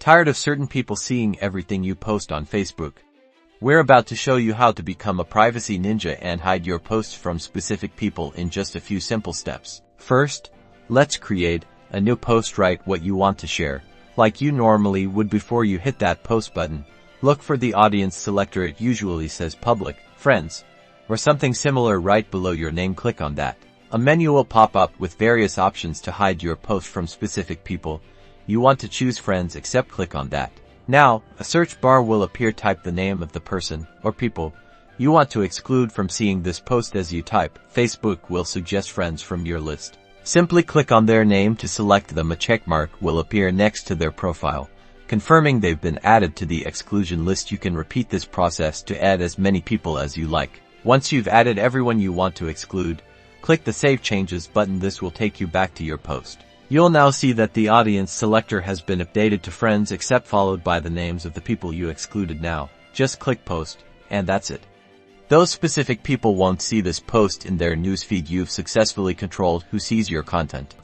Tired of certain people seeing everything you post on Facebook? We're about to show you how to become a privacy ninja and hide your posts from specific people in just a few simple steps. First, let's create a new post. Write what you want to share, like you normally would before you hit that post button. Look for the audience selector. It usually says public, friends, or something similar right below your name. Click on that. A menu will pop up with various options to hide your post from specific people. You want to choose friends except. Click on that. Now, a search bar will appear. Type the name of the person or people you want to exclude from seeing this post. As you type, Facebook will suggest friends from your list. Simply click on their name to select them. A checkmark will appear next to their profile, confirming they've been added to the exclusion list. You can repeat this process to add as many people as you like. Once you've added everyone you want to exclude, click the Save Changes button. This will take you back to your post. You'll now see that the audience selector has been updated to friends except, followed by the names of the people you excluded. Now, just click Post, and that's it. Those specific people won't see this post in their newsfeed. You've successfully controlled who sees your content.